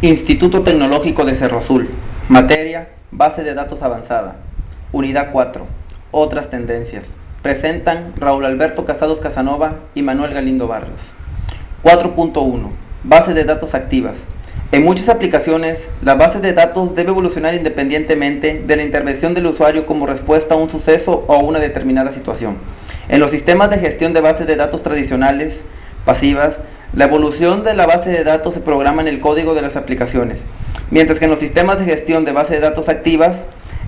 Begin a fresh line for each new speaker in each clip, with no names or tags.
Instituto Tecnológico de Cerro Azul. Materia, Base de Datos Avanzada. Unidad 4. Otras tendencias. Presentan Raúl Alberto Casados Casanova y Manuel Galindo Barrios. 4.1. Base de datos activas. En muchas aplicaciones, la base de datos debe evolucionar independientemente de la intervención del usuario como respuesta a un suceso o a una determinada situación. En los sistemas de gestión de bases de datos tradicionales, pasivas, la evolución de la base de datos se programa en el código de las aplicaciones, mientras que en los sistemas de gestión de base de datos activas,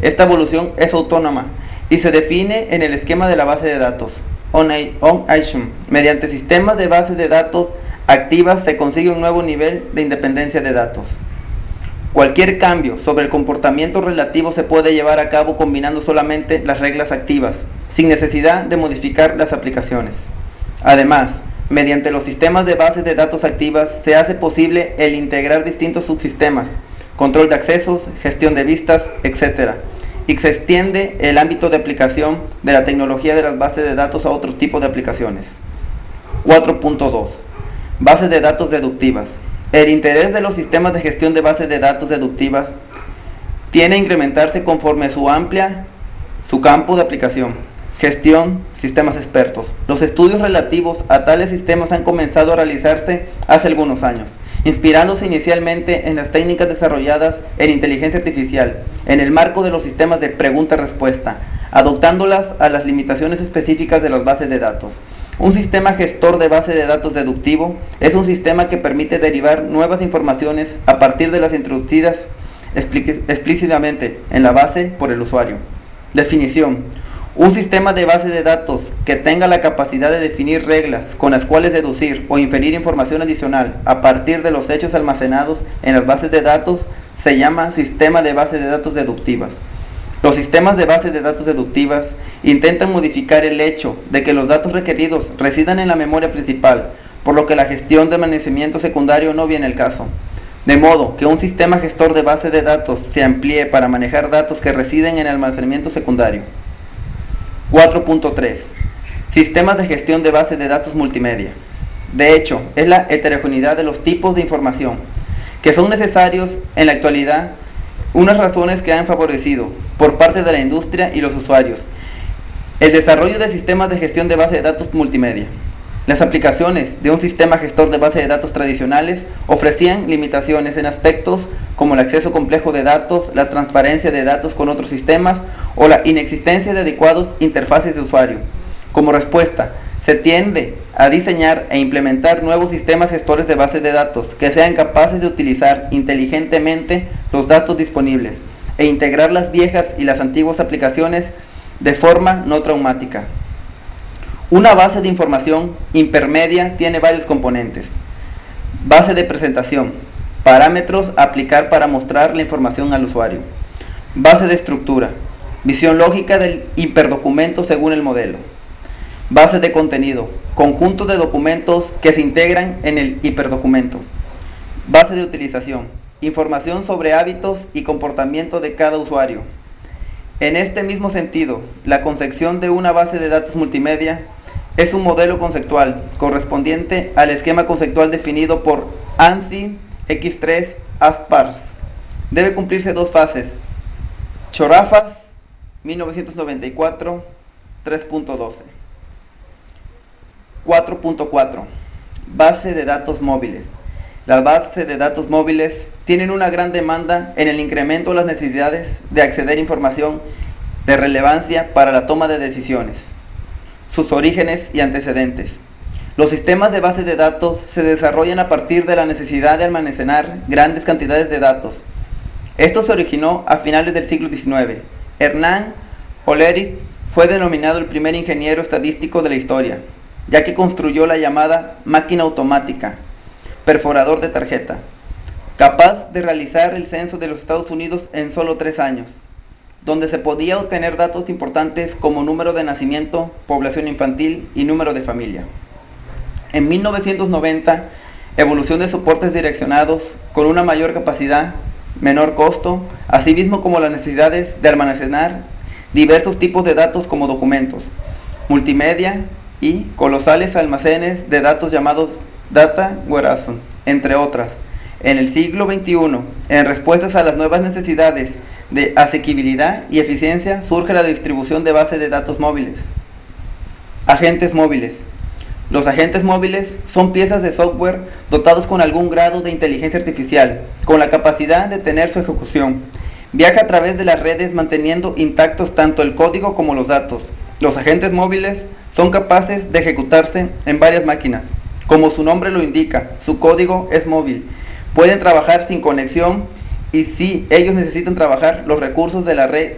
esta evolución es autónoma y se define en el esquema de la base de datos, on-action. Mediante sistemas de bases de datos activas se consigue un nuevo nivel de independencia de datos. Cualquier cambio sobre el comportamiento relativo se puede llevar a cabo combinando solamente las reglas activas, sin necesidad de modificar las aplicaciones. Además, mediante los sistemas de bases de datos activas se hace posible el integrar distintos subsistemas, control de accesos, gestión de vistas, etc. Y se extiende el ámbito de aplicación de la tecnología de las bases de datos a otro tipo de aplicaciones. 4.2. Bases de datos deductivas. El interés de los sistemas de gestión de bases de datos deductivas tiene a incrementarse conforme su campo de aplicación. Gestión, sistemas expertos. Los estudios relativos a tales sistemas han comenzado a realizarse hace algunos años, inspirándose inicialmente en las técnicas desarrolladas en inteligencia artificial, en el marco de los sistemas de pregunta-respuesta, adoptándolas a las limitaciones específicas de las bases de datos. Un sistema gestor de base de datos deductivo es un sistema que permite derivar nuevas informaciones a partir de las introducidas explícitamente en la base por el usuario. Definición. Un sistema de base de datos que tenga la capacidad de definir reglas con las cuales deducir o inferir información adicional a partir de los hechos almacenados en las bases de datos se llama sistema de bases de datos deductivas. Los sistemas de bases de datos deductivas intentan modificar el hecho de que los datos requeridos residan en la memoria principal, por lo que la gestión de almacenamiento secundario no viene al caso. De modo que un sistema gestor de bases de datos se amplíe para manejar datos que residen en el almacenamiento secundario. 4.3. Sistemas de gestión de bases de datos multimedia. De hecho, es la heterogeneidad de los tipos de información que son necesarios en la actualidad, unas razones que han favorecido por parte de la industria y los usuarios el desarrollo de sistemas de gestión de bases de datos multimedia. Las aplicaciones de un sistema gestor de bases de datos tradicionales ofrecían limitaciones en aspectos como el acceso complejo de datos, la transparencia de datos con otros sistemas o la inexistencia de adecuados interfaces de usuario. Como respuesta, se tiende a diseñar e implementar nuevos sistemas gestores de bases de datos que sean capaces de utilizar inteligentemente los datos disponibles e integrar las viejas y las antiguas aplicaciones de forma no traumática. Una base de información intermedia tiene varios componentes. Base de presentación. Parámetros a aplicar para mostrar la información al usuario. Base de estructura. Visión lógica del hiperdocumento según el modelo. Base de contenido. Conjunto de documentos que se integran en el hiperdocumento. Base de utilización. Información sobre hábitos y comportamiento de cada usuario. En este mismo sentido, la concepción de una base de datos multimedia es un modelo conceptual correspondiente al esquema conceptual definido por ANSI X3 ASPARS. Debe cumplirse dos fases. Chorafas, 1994, 3.12. 4.4. Base de datos móviles. Las bases de datos móviles tienen una gran demanda en el incremento de las necesidades de acceder a información de relevancia para la toma de decisiones. Sus orígenes y antecedentes. Los sistemas de bases de datos se desarrollan a partir de la necesidad de almacenar grandes cantidades de datos. Esto se originó a finales del siglo XIX. Hernán Hollerith fue denominado el primer ingeniero estadístico de la historia, ya que construyó la llamada máquina automática, perforador de tarjeta, capaz de realizar el censo de los Estados Unidos en solo 3 años, donde se podía obtener datos importantes como número de nacimiento, población infantil y número de familia. En 1990, evolución de soportes direccionados con una mayor capacidad, menor costo, así mismo como las necesidades de almacenar diversos tipos de datos como documentos, multimedia y colosales almacenes de datos llamados Data Warehouse, entre otras. En el siglo XXI, en respuestas a las nuevas necesidades de asequibilidad y eficiencia, surge la distribución de bases de datos móviles. Agentes móviles. Los agentes móviles son piezas de software dotados con algún grado de inteligencia artificial, con la capacidad de tener su ejecución. Viaja a través de las redes manteniendo intactos tanto el código como los datos. Los agentes móviles son capaces de ejecutarse en varias máquinas. Como su nombre lo indica, su código es móvil. Pueden trabajar sin conexión y si ellos necesitan trabajar, los recursos de la red